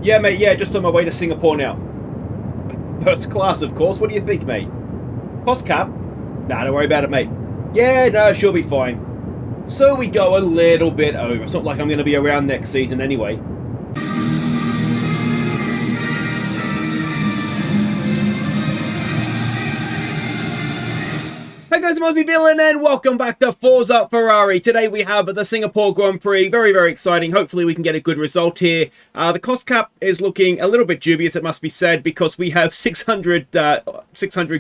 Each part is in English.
Yeah, mate, yeah, just on my way to Singapore now. First class, of course. What do you think, mate? Cost cap? Nah, don't worry about it, mate. Yeah, no, she'll be fine. So we go a little bit over. It's not like I'm going to be around next season anyway. Hey guys, I'm Aussie Villain and welcome back to Forza Ferrari. Today we have the Singapore Grand Prix. Very, very exciting. Hopefully we can get a good result here. The cost cap is looking a little bit dubious, it must be said, because we have 600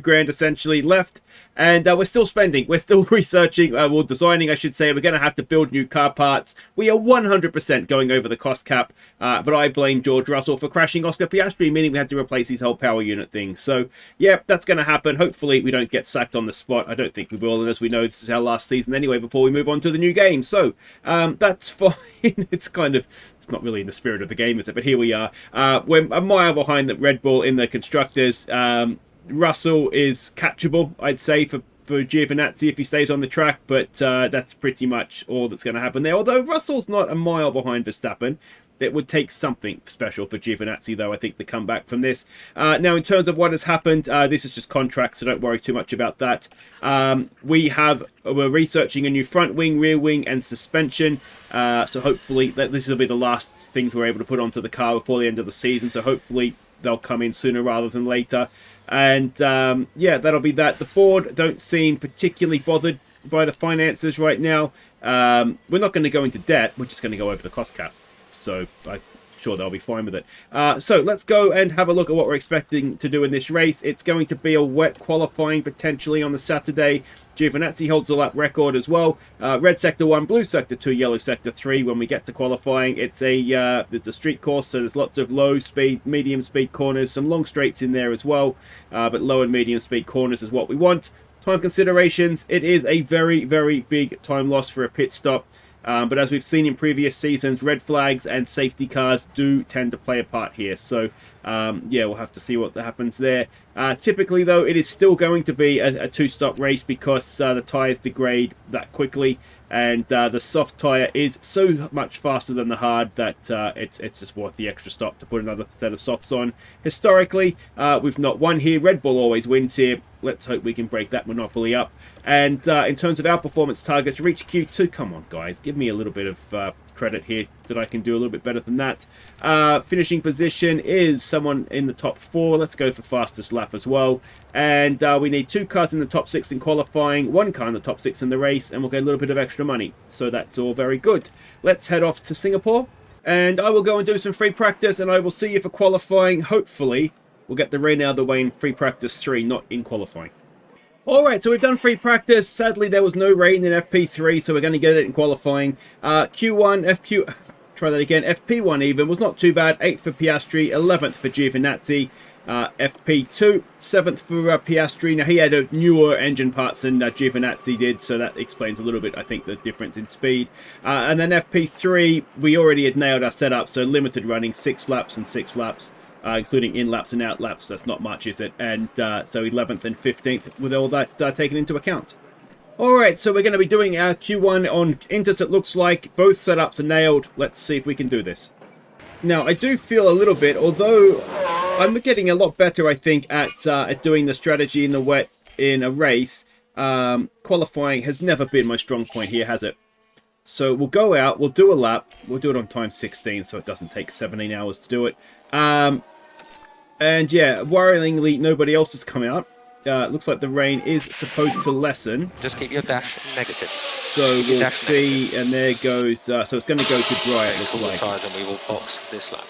grand essentially left. And we're still spending. We're still researching, well, designing, I should say. We're going to have to build new car parts. We are 100% going over the cost cap. But I blame George Russell for crashing Oscar Piastri, meaning we had to replace his whole power unit thing. So, yeah, that's going to happen. Hopefully we don't get sacked on the spot. I don't think we will. And as we know, this is our last season anyway before we move on to the new game. So, that's fine. It's kind of... It's not really in the spirit of the game, is it? But here we are. We're a mile behind the Red Bull in the Constructors. Russell is catchable, I'd say, for Giovinazzi if he stays on the track, but that's pretty much all that's going to happen there. Although Russell's not a mile behind Verstappen, it would take something special for Giovinazzi, though, I think, to come back from this. Now, in terms of what has happened, this is just contracts, so don't worry too much about that. We're researching a new front wing, rear wing, and suspension. So hopefully, this will be the last things we're able to put onto the car before the end of the season. So hopefully, they'll come in sooner rather than later. And yeah, that'll be that. The board don't seem particularly bothered by the finances right now. We're not going to go into debt. We're just going to go over the cost cap. So I'm sure they'll be fine with it. So let's go and have a look at what we're expecting to do in this race. It's going to be a wet qualifying potentially on the Saturday. Giovinazzi holds the lap record as well. Red sector 1, blue sector 2, yellow sector 3. When we get to qualifying, it's a street course, so there's lots of low speed, medium speed corners, some long straights in there as well. But low and medium speed corners is what we want. Time considerations, it is a very, very big time loss for a pit stop. But as we've seen in previous seasons, red flags and safety cars do tend to play a part here. So, yeah, we'll have to see what happens there. Typically, though, it is still going to be a two-stop race because the tyres degrade that quickly. And the soft tyre is so much faster than the hard that it's just worth the extra stop to put another set of softs on. Historically, we've not won here. Red Bull always wins here. Let's hope we can break that monopoly up. And in terms of our performance targets, reach Q2. Come on, guys. Give me a little bit of credit here that I can do a little bit better than that. Finishing position is someone in the top 4. Let's go for fastest lap as well. And we need 2 cars in the top 6 in qualifying, 1 car in the top 6 in the race, and we'll get a little bit of extra money. So that's all very good. Let's head off to Singapore. And I will go and do some free practice, and I will see you for qualifying. Hopefully, we'll get the rain out of the way in free practice 3, not in qualifying. Alright, so we've done free practice. Sadly, there was no rain in FP3, so we're going to get it in qualifying. Try that again. FP1 even was not too bad. 8th for Piastri, 11th for Giovinazzi. FP2, 7th for Piastri. Now, he had a newer engine parts than Giovinazzi did, so that explains a little bit, I think, the difference in speed. And then FP3, we already had nailed our setup, so limited running, 6 laps and 6 laps. Including in-laps and out-laps. That's not much, is it? And so 11th and 15th with all that taken into account. Alright, so we're going to be doing our Q1 on Inters, it looks like. Both setups are nailed. Let's see if we can do this. Now, I do feel a little bit, although I'm getting a lot better, I think, at doing the strategy in the wet in a race. Qualifying has never been my strong point here, has it? So we'll go out, we'll do a lap. We'll do it on time 16, so it doesn't take 17 hours to do it. And yeah, worryingly, nobody else has come out. Looks like the rain is supposed to lessen. Just keep your dash negative. So we'll see, negative. And there goes. So it's going to go to dry, it looks like. Tyres and we will box this lap.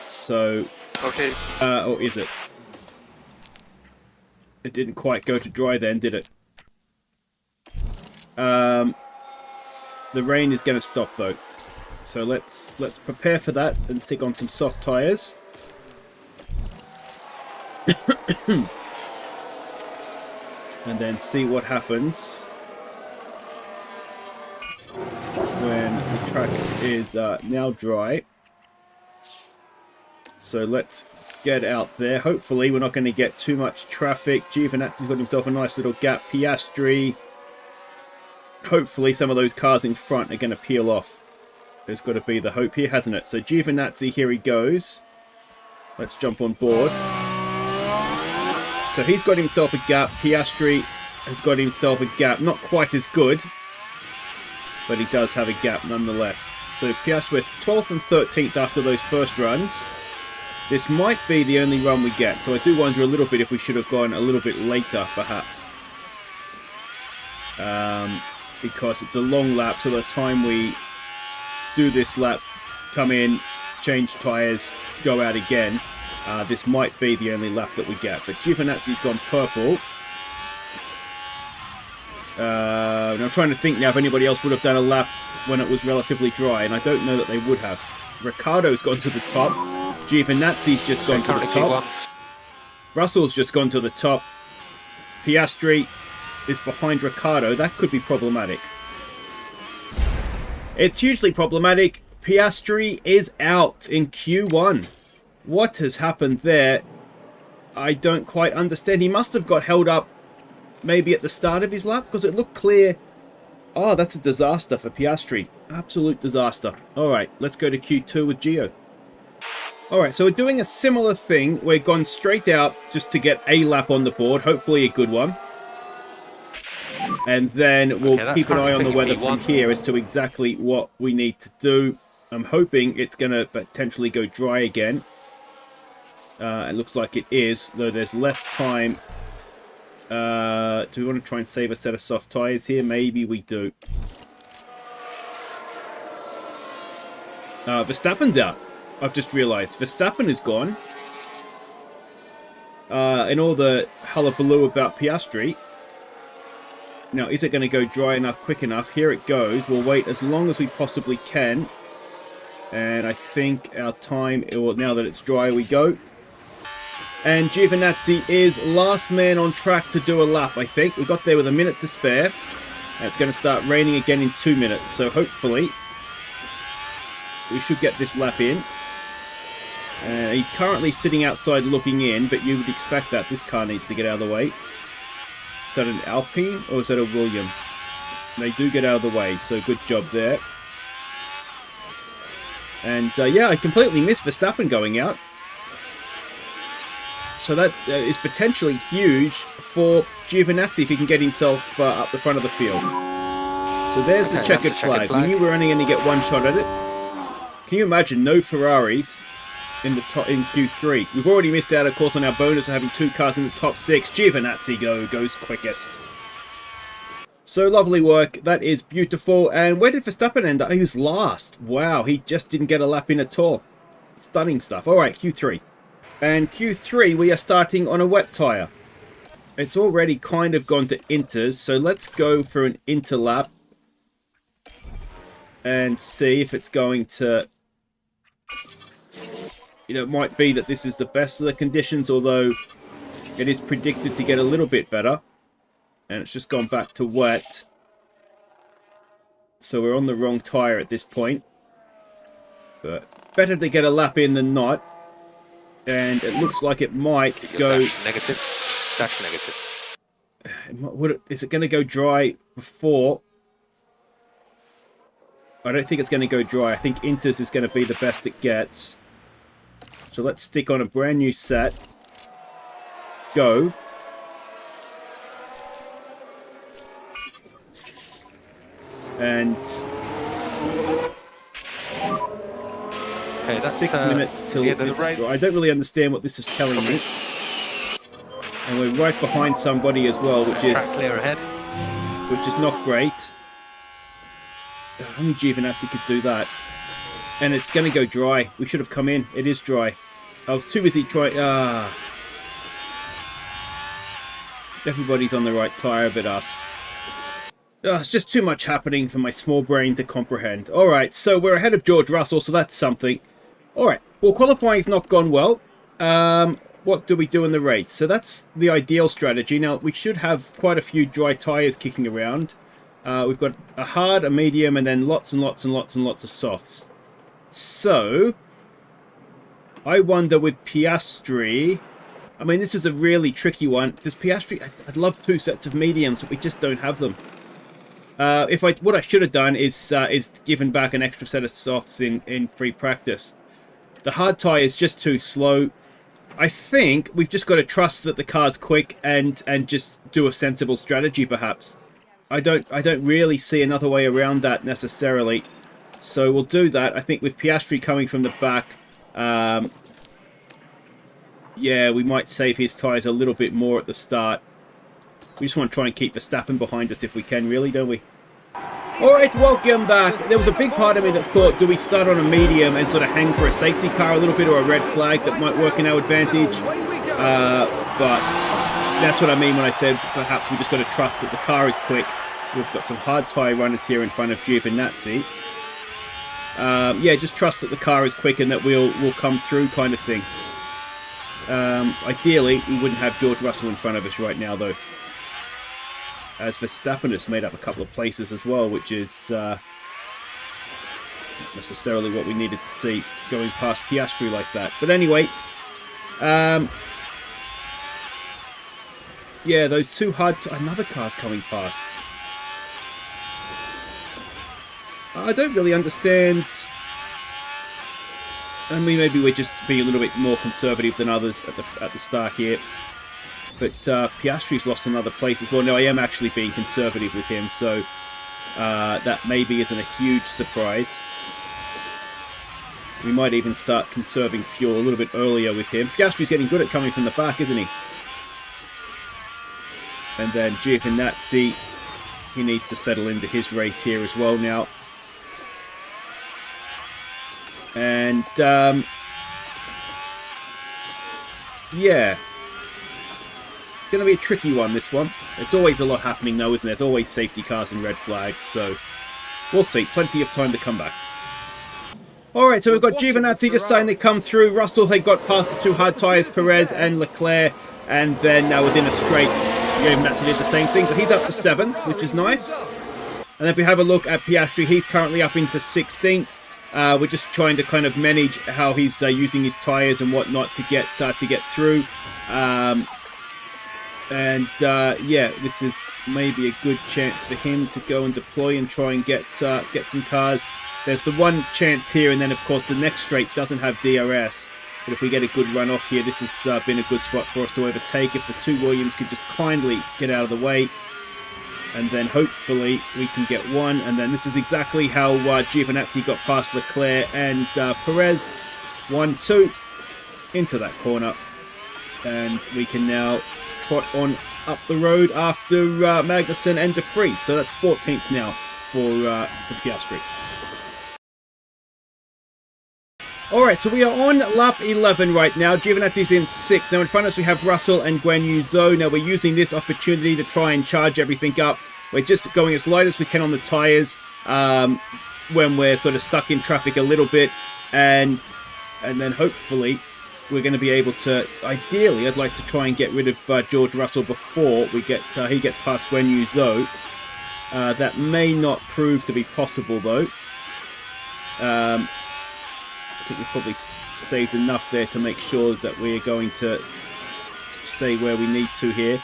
So, okay. Or is it? It didn't quite go to dry then, did it? The rain is going to stop though. So let's prepare for that and stick on some soft tyres. And then see what happens when the track is now dry. So let's get out there. Hopefully we're not going to get too much traffic. Giovinazzi's got himself a nice little gap. Piastri. Hopefully some of those cars in front are going to peel off. There's got to be the hope here, hasn't it? So Giovinazzi, here he goes. Let's jump on board. So he's got himself a gap. Piastri has got himself a gap. Not quite as good, but he does have a gap nonetheless. So Piastri with 12th and 13th after those first runs. This might be the only run we get, so I do wonder a little bit if we should have gone a little bit later, perhaps. Because it's a long lap, so by the time we do this lap, come in, change tyres, go out again, this might be the only lap that we get. But Giovinazzi's gone purple. And I'm trying to think now if anybody else would have done a lap when it was relatively dry, and I don't know that they would have. Ricciardo's gone to the top. Giovinazzi's just gone to the top. Russell's just gone to the top. Piastri is behind Ricciardo. That could be problematic. It's hugely problematic. Piastri is out in Q1. What has happened there? I don't quite understand. He must have got held up maybe at the start of his lap, because it looked clear. Oh, that's a disaster for Piastri. Absolute disaster. Alright, let's go to Q2 with Gio. Alright, so we're doing a similar thing. We're gone straight out just to get a lap on the board. Hopefully a good one. And then we'll keep an eye on the weather from here as to exactly what we need to do. I'm hoping it's going to potentially go dry again. It looks like it is, though there's less time. Do we want to try and save a set of soft tyres here? Maybe we do. Verstappen's out. I've just realised. Verstappen is gone. In all the hullabaloo about Piastri. Now, is it going to go dry enough, quick enough? Here it goes. We'll wait as long as we possibly can. And I think our time, or now that it's dry, we go. And Giovinazzi is last man on track to do a lap, I think. We got there with a minute to spare. And it's going to start raining again in 2 minutes. So hopefully, we should get this lap in. He's currently sitting outside looking in, but you would expect that. This car needs to get out of the way. Is that an Alpine or is that a Williams? They do get out of the way, so good job there. And yeah, I completely missed Verstappen going out. So that is potentially huge for Giovinazzi if he can get himself up the front of the field. So there's the checkered flag. We knew we were only going to get one shot at it. Can you imagine no Ferraris in Q3? We've already missed out, of course, on our bonus of having 2 cars in the top 6. Giovinazzi goes quickest. So lovely work. That is beautiful. And where did Verstappen end up? He was last. Wow, he just didn't get a lap in at all. Stunning stuff. All right, Q3. And Q3, we are starting on a wet tyre. It's already kind of gone to inters, so let's go for an inter lap and see if it's going to... You know, it might be that this is the best of the conditions, although it is predicted to get a little bit better. And it's just gone back to wet. So we're on the wrong tyre at this point. But better to get a lap in than not. And it looks like it might go... Dash negative. Is it going to go dry before? I don't think it's going to go dry. I think Inters is going to be the best it gets. So let's stick on a brand new set. Go. And... Okay, that's 6 minutes till it's dry. I don't really understand what this is telling me. And we're right behind somebody as well, which is clear ahead. Which is not great. Only Giovinazzi could do that. And it's going to go dry. We should have come in. It is dry. I was too busy trying... Everybody's on the right tyre but us. It's just too much happening for my small brain to comprehend. Alright, so we're ahead of George Russell, so that's something. Alright, well, qualifying's not gone well. What do we do in the race? So that's the ideal strategy. Now, we should have quite a few dry tyres kicking around. We've got a hard, a medium, and then lots and lots and lots and lots of softs. So, I wonder with Piastri... I mean, this is a really tricky one. Does Piastri... I'd love 2 sets of mediums, but we just don't have them. What I should have done is given back an extra set of softs in free practice. The hard tyre is just too slow. I think we've just got to trust that the car's quick and just do a sensible strategy, perhaps. I don't really see another way around that necessarily. So we'll do that. I think with Piastri coming from the back, yeah, we might save his tyres a little bit more at the start. We just want to try and keep Verstappen behind us if we can, really, don't we? Alright, welcome back. There was a big part of me that thought, do we start on a medium and sort of hang for a safety car a little bit, or a red flag that might work in our advantage? But that's what I mean when I said perhaps we just got to trust that the car is quick. We've got some hard tyre runners here in front of Giovinazzi. Yeah, just trust that the car is quick and that we'll come through, kind of thing. Ideally, we wouldn't have George Russell in front of us right now, though. As Verstappen has made up a couple of places as well, which is not necessarily what we needed to see going past Piastri like that. But anyway, yeah, those two another car's coming past. I don't really understand. I mean, maybe we're just being a little bit more conservative than others at the start here. But Piastri's lost another place as well. No, I am actually being conservative with him, so that maybe isn't a huge surprise. We might even start conserving fuel a little bit earlier with him. Piastri's getting good at coming from the back, isn't he? And then Giovinazzi, he needs to settle into his race here as well now. And, yeah. Going to be a tricky one, this one. It's always a lot happening, though, isn't there? There's always safety cars and red flags, so we'll see. Plenty of time to come back. Alright, so we've got Giovinazzi just starting to come through. Russell had got past the two hard tyres, Perez and Leclerc, and then now within a straight, Giovinazzi did the same thing. So he's up to 7th, which is nice. And if we have a look at Piastri, he's currently up into 16th. We're just trying to kind of manage how he's using his tyres and whatnot to get through. Yeah, this is maybe a good chance for him to go and deploy and try and get some cars. There's the one chance here, and then of course the next straight doesn't have DRS. But if we get a good run off here, this has been a good spot for us to overtake. If the two Williams could just kindly get out of the way, and then hopefully we can get one. And then this is exactly how Giovinazzi got past Leclerc and Perez. 1-2 into that corner, and we can now trot on up the road after Magnussen and De Vries. So that's 14th now for Piastri. Alright, so we are on lap 11 right now. Giovinazzi's in 6th. Now in front of us we have Russell and Guan Yu Zhou. Now we're using this opportunity to try and charge everything up. We're just going as light as we can on the tyres when we're sort of stuck in traffic a little bit. And then hopefully we're going to be able to, ideally, I'd like to try and get rid of George Russell before we get he gets past Guan Yu Zhou. That may not prove to be possible, though. I think we've probably saved enough there to make sure that we're going to stay where we need to here.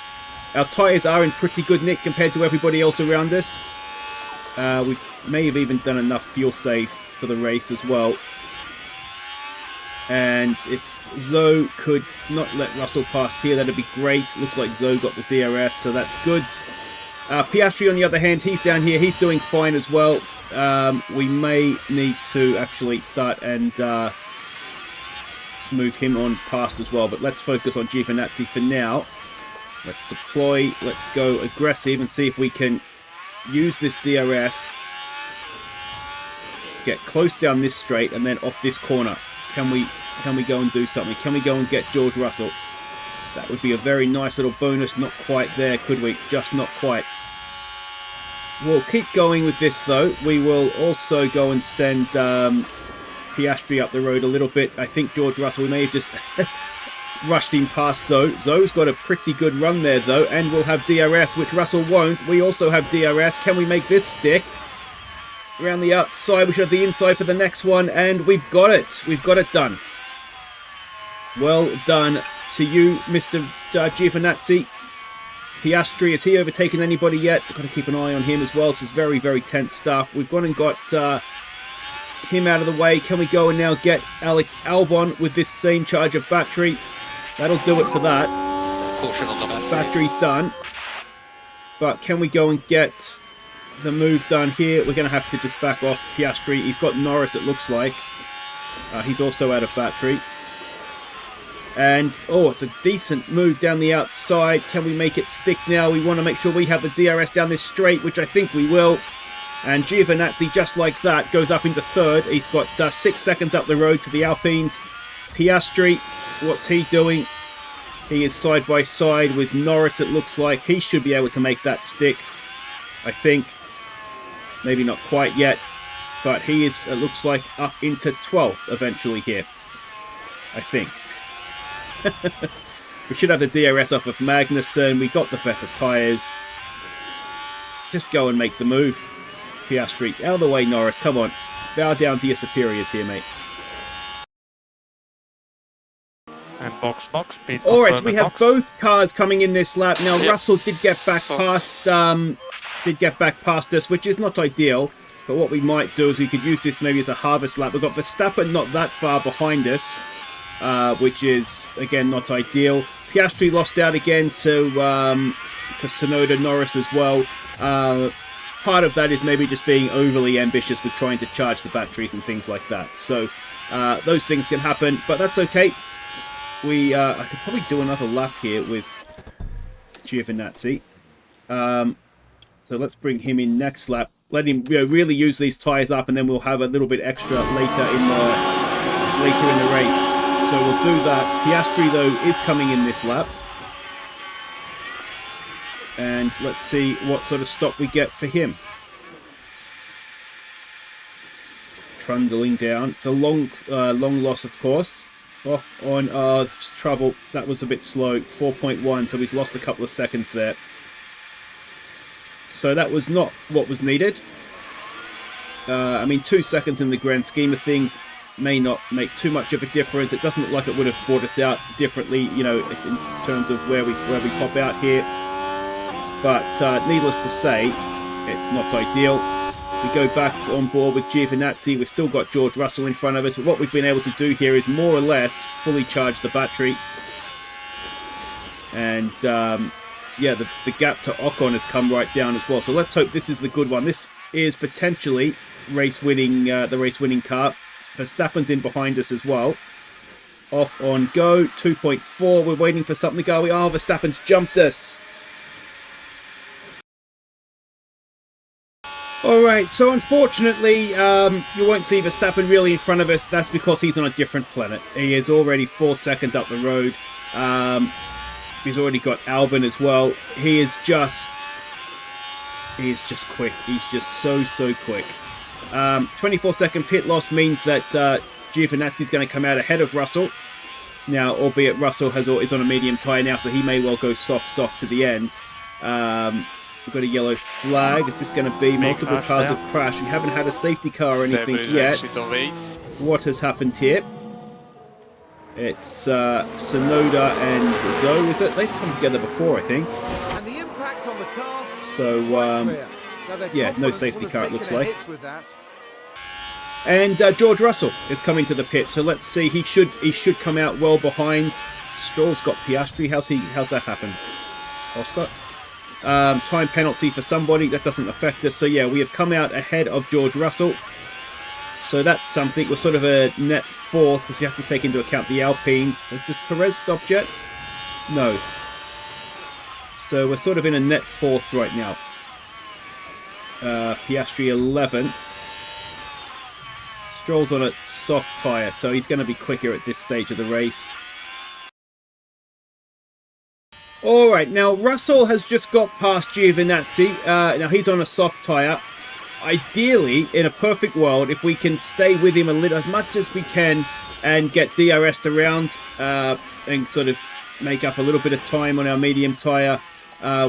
Our tyres are in pretty good nick compared to everybody else around us. We may have even done enough fuel save for the race as well. And if Zhou could not let Russell past here, that'd be great. Looks like Zhou got the DRS, so that's good. Piastri, on the other hand, he's down here. He's doing fine as well. We may need to actually start and move him on past as well. But let's focus on Giovinazzi for now. Let's deploy. Let's go aggressive and see if we can use this DRS. Get close down this straight and then off this corner. Can we go and do something? Can we go and get George Russell? That would be a very nice little bonus. Not quite there, could we? Just not quite. We'll keep going with this, though. We will also go and send Piastri up the road a little bit. I think George Russell, we may have just rushed him past Zhou. Zhou's got a pretty good run there, though, and we'll have DRS, which Russell won't. We also have DRS. Can we make this stick? Around the outside, we should have the inside for the next one, and we've got it. We've got it done. Well done to you, Mr. Giovinazzi. Piastri, has he overtaken anybody yet? We've got to keep an eye on him as well. So it's very, very tense stuff. We've gone and got him out of the way. Can we go and now get Alex Albon with this same charge of battery? That'll do it for that. Caution on the battery. Battery's done. But can we go and get the move done here? We're going to have to just back off Piastri. He's got Norris, it looks like. He's also out of battery. And, oh, it's a decent move down the outside. Can we make it stick now? We want to make sure we have the DRS down this straight, which I think we will. And Giovinazzi, just like that, goes up into third. He's got 6 seconds up the road to the Alpines. Piastri, what's he doing? He is side by side with Norris, it looks like. He should be able to make that stick, I think. Maybe not quite yet. But he is, it looks like, up into 12th eventually here. I think. We should have the DRS off of Magnussen. We got the better tyres. Just go and make the move. Piastri, out of the way, Norris. Come on. Bow down to your superiors here, mate. And box. Alright, so we have both cars coming in this lap. Now, Russell did get back past us, which is not ideal. But what we might do is we could use this maybe as a harvest lap. We've got Verstappen not that far behind us. Which is, again, not ideal. Piastri lost out again to Tsunoda, Norris as well. Part of that is maybe just being overly ambitious with trying to charge the batteries and things like that. So those things can happen, but that's okay. I could probably do another lap here with Giovinazzi. So let's bring him in next lap. Let him really use these tyres up, and then we'll have a little bit extra later in the race. So we'll do that. Piastri, though, is coming in this lap. And let's see what sort of stop we get for him. Trundling down. It's a long loss, of course. Off on trouble. That was a bit slow. 4.1, so he's lost a couple of seconds there. So that was not what was needed. I mean, 2 seconds in the grand scheme of things may not make too much of a difference. It doesn't look like it would have brought us out differently, you know, in terms of where we pop out here. But needless to say, it's not ideal. We go back on board with Giovinazzi. We've still got George Russell in front of us. But what we've been able to do here is more or less fully charge the battery. And yeah, the gap to Ocon has come right down as well. So let's hope this is the good one. This is potentially the race-winning car. Verstappen's in behind us as well. Off on go, 2.4. We're waiting for something to go. Oh, Verstappen's jumped us. Alright, so unfortunately, you won't see Verstappen really in front of us. That's because he's on a different planet. He is already 4 seconds up the road. He's already got Albon as well. He is just quick. He's just so quick. 24-second pit loss means that Giovinazzi is going to come out ahead of Russell. Now, albeit Russell is on a medium tyre now, so he may well go soft to the end. We've got a yellow flag. Is this going to be multiple cars have crashed? We haven't had a safety car or anything yet. What has happened here? It's Tsunoda and Zoe, is it? They've come together before, I think. And the impact on the car, so, yeah, no safety car, it looks like. And George Russell is coming to the pit, so let's see. He should come out well behind. Stroll's got Piastri. How's that happened? Oscar? Time penalty for somebody. That doesn't affect us. So yeah, we have come out ahead of George Russell. So that's something. We're sort of a net fourth because you have to take into account the Alpines. So does Perez stop yet? No. So we're sort of in a net fourth right now. Piastri 11th. Stroll's on a soft tyre, so he's going to be quicker at this stage of the race. Alright, now Russell has just got past Giovinazzi. Now he's on a soft tyre. Ideally, in a perfect world, if we can stay with him a little, as much as we can, and get DRS'd around and sort of make up a little bit of time on our medium tyre,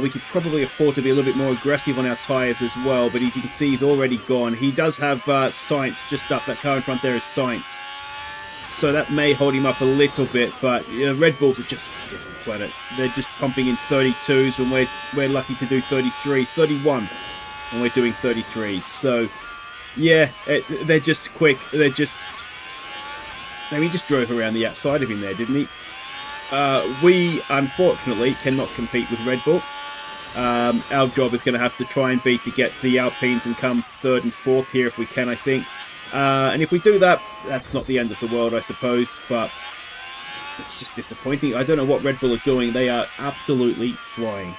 we could probably afford to be a little bit more aggressive on our tyres as well. But as you can see, he's already gone. He does have Sainz just up. That car in front there is Sainz. So that may hold him up a little bit, but you know, Red Bulls are just a different planet. They're just pumping in 32s when we're lucky to do 33s, 31 when we're doing 33s. So yeah, they're just quick. They're just... I mean, he just drove around the outside of him there, didn't he? we unfortunately cannot compete with Red Bull. Our job is going to have to try and be to get the Alpines and come third and fourth here if we can, I think. And if we do that, that's not the end of the world, I suppose, but it's just disappointing. I don't know what Red Bull are doing. They are absolutely flying.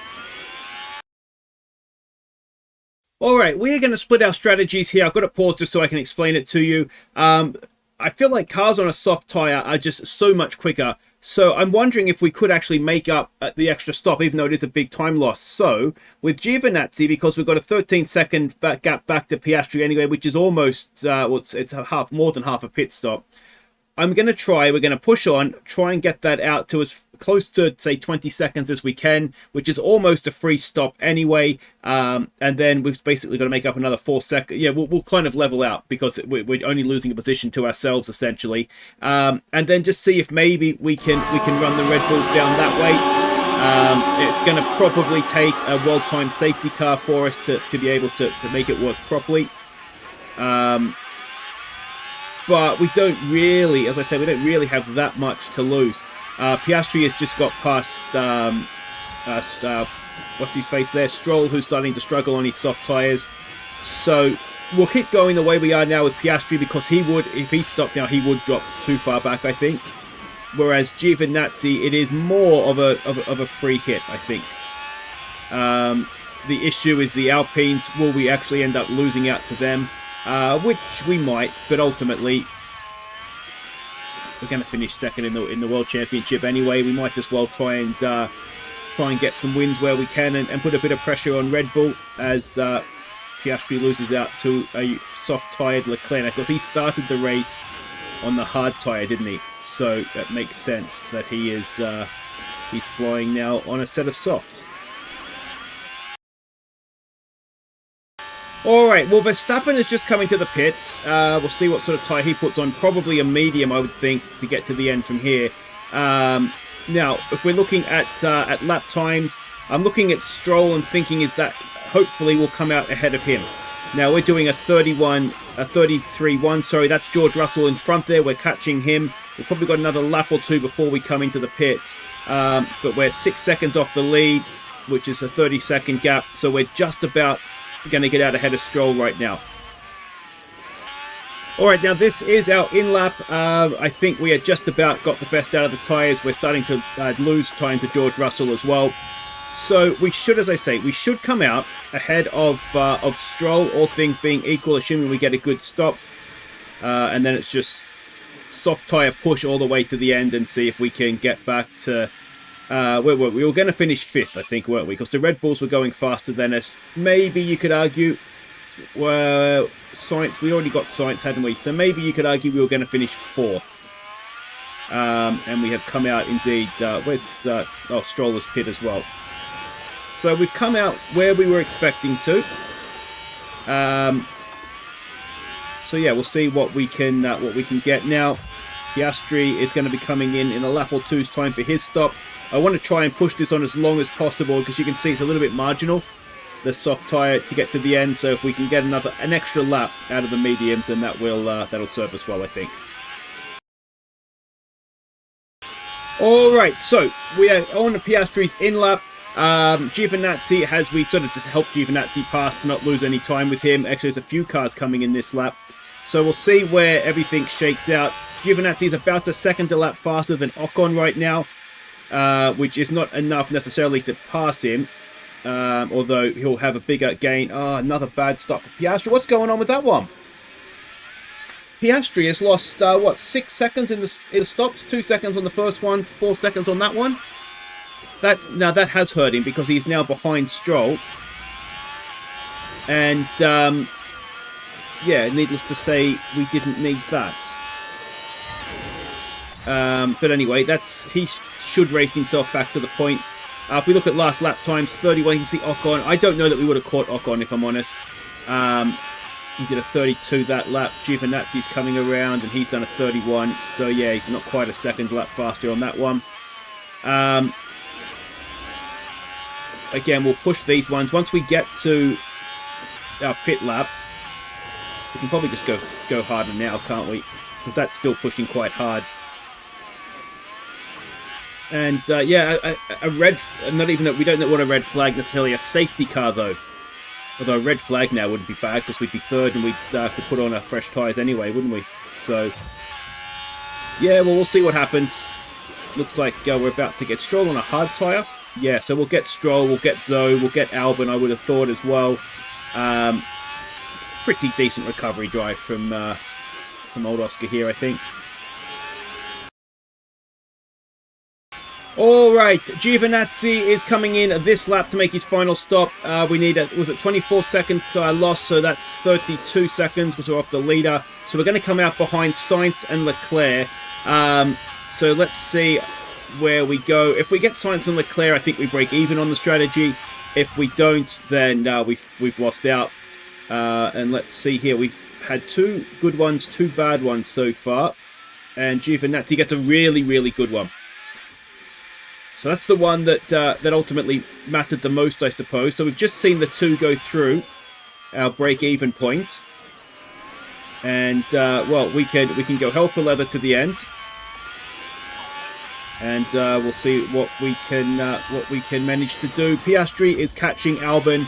Alright, we're going to split our strategies here. I've got to pause just so I can explain it to you. I feel like cars on a soft tyre are just so much quicker. So I'm wondering if we could actually make up the extra stop, even though it is a big time loss. So with Giovinazzi, because we've got a 13-second gap back to Piastri anyway, which is almost, it's more than half a pit stop. We're going to push on, try and get that out to as close to, say, 20 seconds as we can, which is almost a free stop anyway. And then we've basically got to make up another 4 seconds. Yeah, we'll kind of level out because we're only losing a position to ourselves, essentially. And then just see if maybe we can run the Red Bulls down that way. It's going to probably take a well-timed safety car for us to be able to make it work properly. But we don't really, as I said, we don't really have that much to lose. Piastri has just got past, what's his face there? Stroll, who's starting to struggle on his soft tyres. So we'll keep going the way we are now with Piastri, because he would, if he stopped now, he would drop too far back, I think. Whereas Giovinazzi, it is more of a free hit, I think. The issue is the Alpines. Will we actually end up losing out to them? Which we might, but ultimately we're going to finish second in the World Championship anyway. We might as well try and get some wins where we can and put a bit of pressure on Red Bull as Piastri loses out to a soft-tyred Leclerc, because he started the race on the hard tyre, didn't he? So that makes sense that he's flying now on a set of softs. Alright, well, Verstappen is just coming to the pits. We'll see what sort of tyre he puts on. Probably a medium, I would think, to get to the end from here. Now, if we're looking at lap times, I'm looking at Stroll and thinking is that hopefully we'll come out ahead of him. Now, we're doing a 33-1, sorry, that's George Russell in front there. We're catching him. We've probably got another lap or two before we come into the pits. But we're 6 seconds off the lead, which is a 30-second gap. So we're just about going to get out ahead of Stroll right now. Alright, now this is our in-lap. I think we had just about got the best out of the tyres. We're starting to lose time to George Russell as well. So we should, as I say, we should come out ahead of Stroll, all things being equal, assuming we get a good stop. And then it's just soft tyre push all the way to the end and see if we can get back to... we were going to finish 5th, I think, weren't we? Because the Red Bulls were going faster than us. Maybe you could argue... Well, Sainz, we already got Sainz, hadn't we? So maybe you could argue we were going to finish 4th. And we have come out indeed... where's... Stroller's pit as well. So we've come out where we were expecting to. So yeah, we'll see what we can get now. Piastri is going to be coming in a lap or two's time for his stop. I want to try and push this on as long as possible because you can see it's a little bit marginal, the soft tyre, to get to the end. So if we can get an extra lap out of the mediums, then that'll serve us well, I think. All right, so we are on Piastri's in lap. Giovinazzi, we sort of just helped Giovinazzi pass to not lose any time with him. Actually, there's a few cars coming in this lap, so we'll see where everything shakes out. Giovinazzi is about a second a lap faster than Ocon right now, which is not enough necessarily to pass him, although he'll have a bigger gain. Another bad stop for Piastri. What's going on with that one? Piastri has lost, 6 seconds in the stops? 2 seconds on the first one, 4 seconds on that one. That has hurt him because he's now behind Stroll. And, yeah, needless to say, we didn't need that. But anyway, he should race himself back to the points. If we look at last lap times, 31, you can see Ocon. I don't know that we would have caught Ocon, if I'm honest. He did a 32 that lap. Giovinazzi's coming around, and he's done a 31. So, yeah, he's not quite a second lap faster on that one. Again, we'll push these ones. Once we get to our pit lap, we can probably just go harder now, can't we? Because that's still pushing quite hard. And yeah, a red, not even, we don't want a red flag necessarily, a safety car though. Although a red flag now wouldn't be bad because we'd be third and we'd could put on our fresh tyres anyway, wouldn't we? So, yeah, well, we'll see what happens. Looks like we're about to get Stroll on a hard tyre. Yeah, so we'll get Stroll, we'll get Zoe, we'll get Albon, I would have thought as well. Pretty decent recovery drive from old Oscar here, I think. All right, Giovinazzi is coming in this lap to make his final stop. We need was it 24-second loss, so that's 32 seconds because we're off the leader. So we're going to come out behind Sainz and Leclerc. So let's see where we go. If we get Sainz and Leclerc, I think we break even on the strategy. If we don't, then we've lost out. And let's see here. We've had 2 good ones, 2 bad ones so far. And Giovinazzi gets a really, really good one. So that's the one that that ultimately mattered the most, I suppose. So we've just seen the 2 go through our break-even point. And, well, we can go hell for leather to the end. And we'll see what we can manage to do. Piastri is catching Albon,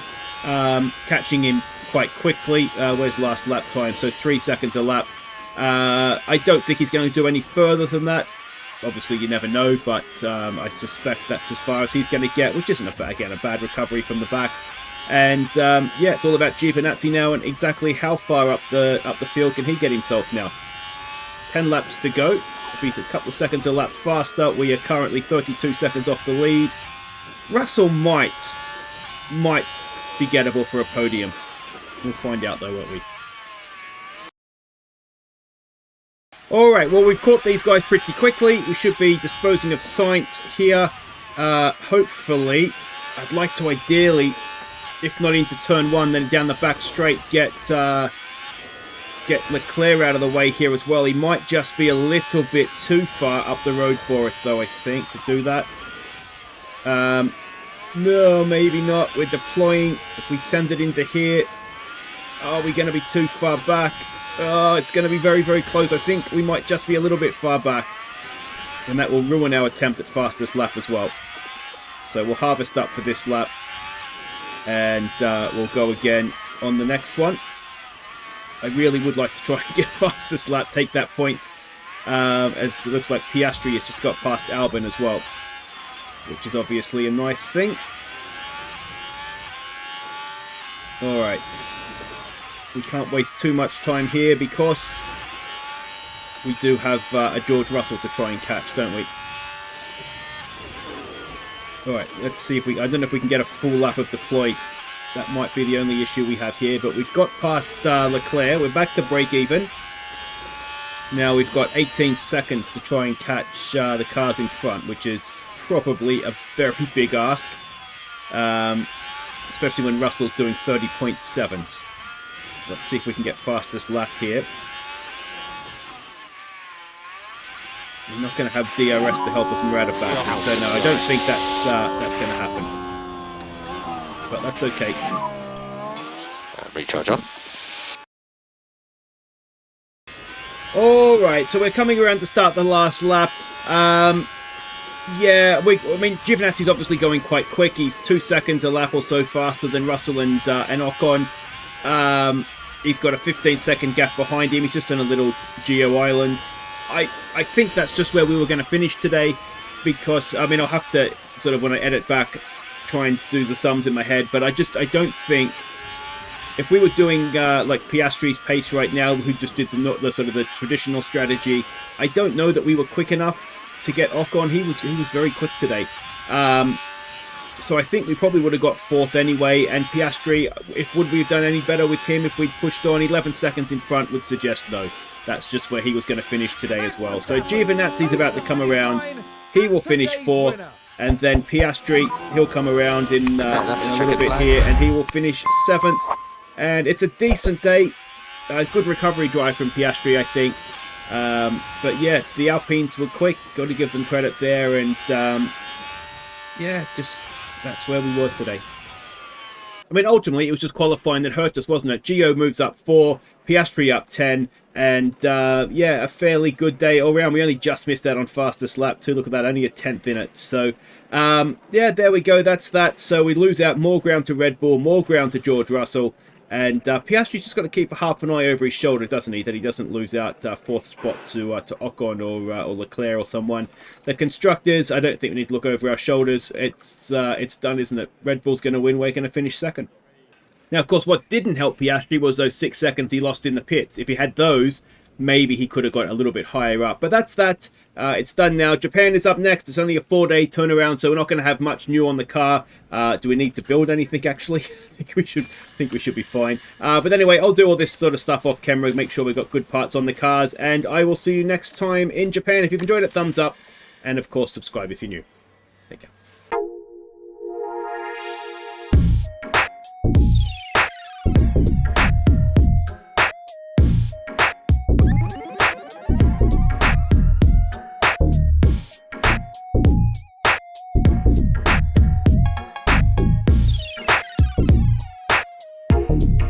catching him quite quickly. Where's last lap time? So 3 seconds a lap. I don't think he's going to do any further than that. Obviously, you never know, but I suspect that's as far as he's going to get, which isn't, again, a bad recovery from the back. And, yeah, it's all about Giovinazzi now and exactly how far up the field can he get himself now. 10 laps to go. If he's a couple of seconds a lap faster, we are currently 32 seconds off the lead. Russell might be gettable for a podium. We'll find out, though, won't we? Alright, well, we've caught these guys pretty quickly. We should be disposing of Sainz here. Hopefully, I'd like to ideally, if not into turn 1, then down the back straight, get Leclerc out of the way here as well. He might just be a little bit too far up the road for us, though, I think, to do that. No, maybe not. We're deploying. If we send it into here, are we going to be too far back? Oh, it's going to be very, very close. I think we might just be a little bit far back. And that will ruin our attempt at fastest lap as well. So we'll harvest up for this lap. And we'll go again on the next one. I really would like to try and get fastest lap, take that point. As it looks like Piastri has just got past Albon as well. Which is obviously a nice thing. Alright. We can't waste too much time here because we do have a George Russell to try and catch, don't we? Alright, let's see if we... I don't know if we can get a full lap of deploy. That might be the only issue we have here, but we've got past Leclerc. We're back to break even. Now we've got 18 seconds to try and catch the cars in front, which is probably a very big ask. Especially when Russell's doing 30.7s. Let's see if we can get fastest lap here. We're not going to have DRS to help us in out of battery, so no, I don't think that's going to happen. But that's okay. Recharge on. Alright, so we're coming around to start the last lap. Yeah, I mean, Giovinazzi's obviously going quite quick. He's 2 seconds a lap or so faster than Russell and Ocon. He's got a 15-second gap behind him. He's just on a little geo island. I think that's just where we were going to finish today because, I mean, I'll have to sort of, when I edit back, try and do the sums in my head, but I don't think if we were doing like Piastri's pace right now, who just did the sort of the traditional strategy, I don't know that we were quick enough to get Ocon. He was very quick today. So I think we probably would have got 4th anyway, and Piastri, would we have done any better with him if we'd pushed on 11 seconds in front would suggest no. That's just where he was going to finish today as well. So Giovinazzi's about to come around. He will finish 4th, and then Piastri, he'll come around in a little bit here, and he will finish 7th. And it's a decent day. Good recovery drive from Piastri, I think. But yeah, the Alpines were quick. Got to give them credit there, and yeah, just that's where we were today. I mean, ultimately, it was just qualifying that hurt us, wasn't it? Gio moves up 4, Piastri up 10, And yeah, a fairly good day all around. We only just missed out on fastest lap too. Look at that, only a 10th in it. So yeah, there we go. That's that. So we lose out more ground to Red Bull, more ground to George Russell. And Piastri's just got to keep a half an eye over his shoulder, doesn't he? That he doesn't lose out 4th spot to Ocon or Leclerc or someone. The constructors, I don't think we need to look over our shoulders. It's done, isn't it? Red Bull's going to win. We're going to finish 2nd. Now, of course, what didn't help Piastri was those 6 seconds he lost in the pits. If he had those, maybe he could have got a little bit higher up. But that's that. It's done now. Japan is up next. It's only a 4-day turnaround, so we're not going to have much new on the car. Do we need to build anything, actually? I think we should be fine. But anyway, I'll do all this sort of stuff off camera, make sure we've got good parts on the cars, and I will see you next time in Japan. If you've enjoyed it, thumbs up, and of course, subscribe if you're new. Take care.